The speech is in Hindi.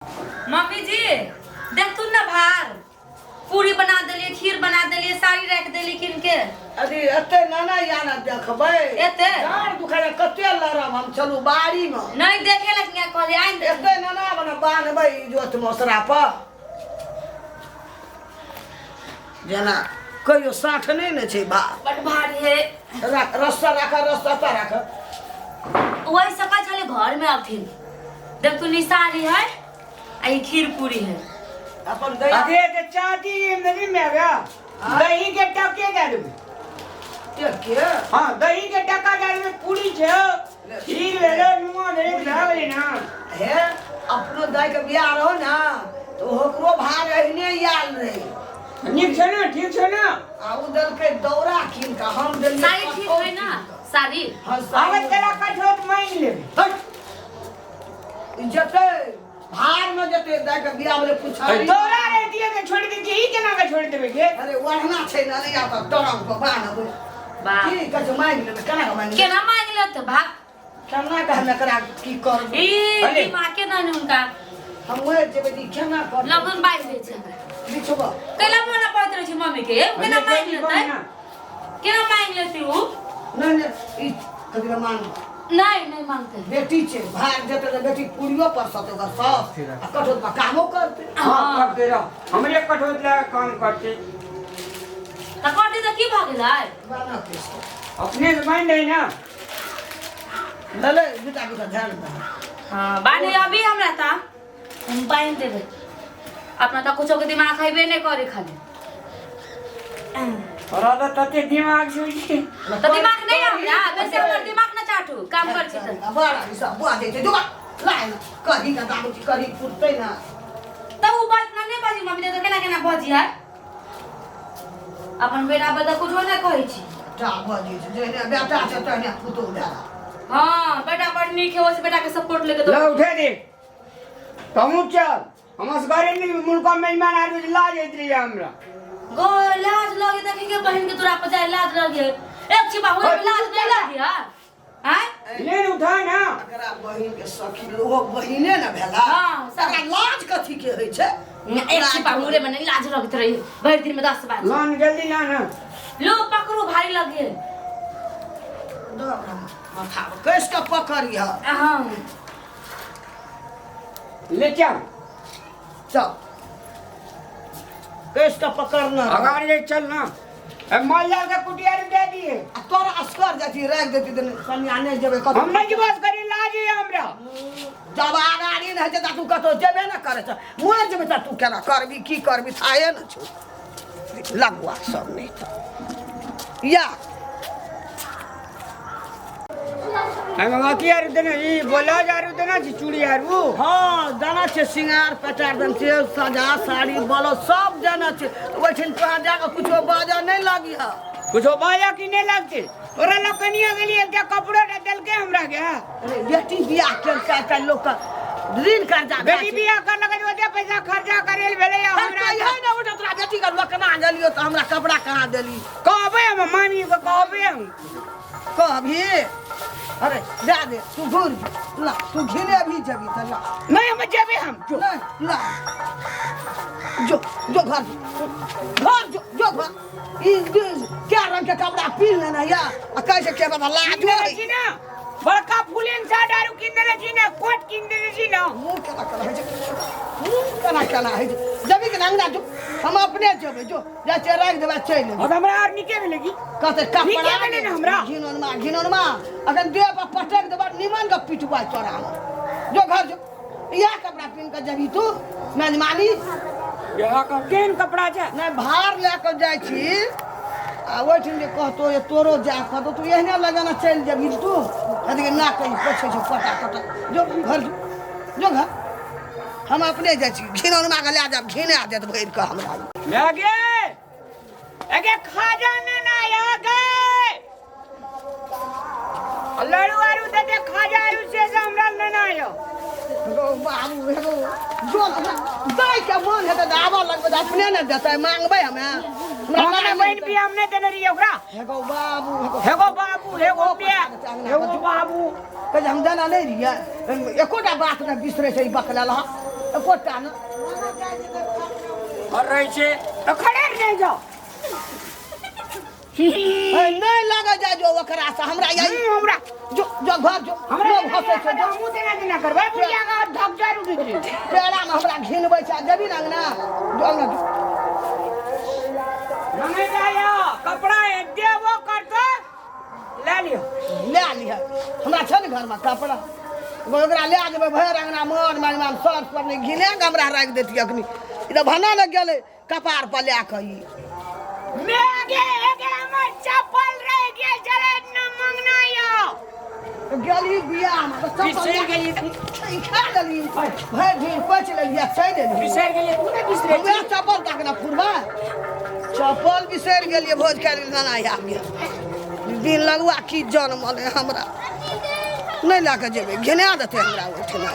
मम्मी जी देख तू ना भार पूरी बना देलिए, खीर बना देलिए, साड़ी रख देली किन के। अरे एते नाना याना देखबै एते गाड़ दुखाए कते लड़ब हम चलू बाड़ी में नहीं देखे लग क्या कहले आइन दे एते नाना बना बांधबै जोत मसरा पर जेना कहियो साठ नहीं न छै बा बट भारी है रस्ता रस्ता राख वही सका चले घर में अथिन देख तू निसारी है आई खीर पूरी है अपन दही अरे ते चाटी नहीं में गया दही के टके डाल के हां दही के टका डाल में पूरी छे खीर ले लो नुआ ले खावे ना हे अपनो दाई के बियाह रहो ना तो ओकरो भाग एहने याल रहे ठीक छे ना आउ दल के दौरा किन का हम दल साड़ी ठीक है ना साड़ी आवे तेरा कठोट मांग ले जते भार में जते दाई के बियाह वाले पुछारी तोरा रे दिए के छोड़ के ही केना के छोड़ देबे के अरे वरना छै ना नहीं आता टरम को बांधब बा की कछ मांग ले केना के मांग केना मांग ले तो भाग केना के हम एकरा की करब ई दिमाग के ना उनका हम ओए जेबे दी केना कर लगन बाइस दे छै बिछबा केला मोना पड़त रहे छै मम्मी के केना मांग लेतै केना मांग लेती हूं नहीं ई कदिरा मांग नहीं मांगते बेटी छे भाग जते तो बेटी पूरियो पर सते का सब आ कठोर पर कामो करते हां करते रह हमरे कठोट ला काम करते त करते त की भ गेलै बाना के अपने मान दे ना लले जुटा के ध्यान दे हां बाने अभी हमरा ता हम बाइन देबे अपना त कुछो के दिमाग खइबे नहीं करे खाली और आदा तते दिमाग जुई त दिमाग नहीं हमरा वैसे हमर दिमाग न चाटू काम कर छी त बड़ा ई सब बुआ दे जुगा लाइन कही का दाबू करी फुटते ना त उ बात ना नहीं बाजी मम्मी तो केना केना बाजी है अपन बेटा बदा कुछो नहीं कहै छी ता बाजी जे बेटा छै तने पुतो डाला हां बेटा बड़ नीक है ओसे बेटा के सपोर्ट लेके ला उठे दे कमु चल हमस घरे नहीं मुल्का मेहमान आ रहे ला जाइत रही हमरा गो लाज लगे त के बहन के तोरा पर जाए लाज लगे एक छिपा होए लाज नहीं लगी हां हैं ले उठा ना एकरा बहिन के सखी लोग बहिने न भेला हां सारा लाज कथी के होय छै एक छिपा मुरे में नहीं लाज लगत रही भर दिन में 10 बार लान जल्दी ला ना लो पकड़ो भारी लगे माथा कैस के पकड़िया हां ले चल चल कैस के पकड़ना अगाड़ी ले चल ना अब माल का कुटिया दे दिए तोरा अस्कर जाती रख देती त सनियाने जेबे कत हम नहीं बस करी लाज है हमरा जब आगाड़ी रह जे तू कतो जेबे न करे छ मोए जेबे त तू केना करबी की करबी थाए न छ लगवा सब नहीं था या हम बाकी यार देना ई बोला जा रु देना छी चूड़ी यार वो हां जाना छे सिंगार पटार दन छे सजा साड़ी बोलो सब जाना छे ओठिन तो जाके कुछो बाजा नहीं लागी है कुछ बाया की नहीं लगते तोरा लकनिया के लिए क्या कपड़ा दल के हमरा क्या अरे बेटी बियाह के लोग का ऋण कर्जा बेटी बियाह कर लगे ओते पैसा खर्चा करे भेले हमरा हमरा ना उठा तोरा बेटी का लकना देलियो त हमरा कपड़ा कहां देली कहबे हम मामी को कहबे हम कहबी अरे दे तू घूर ला तू घिने भी जबी त ला नहीं हम जेबे हम जो नहीं ला जो घर जो घर ई क्या रंग के कपड़ा पहन लेना या कैसे के बाबा लाज किन छी ना बड़का फुलेन सा दारू किन दे छी ना कोट किन दे छी ना मुंह केना है जबी के अंगना जो हम अपने जेबे जो या रख देबा चल और हमरा और निके मिलेगी कहते कपड़ा निके ना हमरा घिनोन मा अगर देह पर पटक देबा निमन का पिटवा चोरा जो घर जो यह कपड़ा पहन के जबी तू मेजमानी यहां का केन कपड़ा छै नहीं भार लेकर जाय छी आ ओठिन जे कहतो ये तोरो जा कहतो तू एहने लगाना चल जबी तू कथि ना कहीं पछे छो पटा जो घर जो घर हम अपने जाय छी घिनोन मा के ले जाब घिने आ देत भइर के हमरा लगे खाजा ना आगे लड़ू आरू दे खाजा आरू से हमरा ना आयो गो बाबू हेगो जो दाई के मन है त आवा लगबे अपने ने देतै मांगबै हमें हमरा बहन भी हमने देने रही ओकरा हेगो बाबू हेगो बाबू कहे हम जाना नहीं रिया एकोटा बात न बिसरे छै बकला कोटा न और रही छे तो खड़े रह जाओ नहीं लगा जा जो ओकरा से हमरा यही हमरा जो जो घर जो हमरा लोग हंसे छै जो मुंह देना देना करबै बुढ़िया का धक जर उठै छै पेड़ा में हमरा घिनबै छै देबी ना अंगना जो अंगना नहीं जायो कपड़ा देबो करतो ले लियो हमरा छै ने घर में कपड़ा ओकरा ले जेबै भर अंगना मोर मान सर पर नहीं घिने हमरा राख देती अखनी ई तो भना लग गेलै कपार पर ले के ई मेगे एगे हमर चप्पल रह गेल चले न मंगना यो गेली बियाह में तो बिसरि गेली खा देली भर दिन पच लेलिए छै देली बिसरि गेली तू ने बिसरे हमरा चप्पल का ना फुरबा चप्पल बिसरि गेलिए भोज खाइ गाना आ गया दिन लगुआ की जनमल हमरा नहीं ला के जेबै घिना देते हमरा ओठना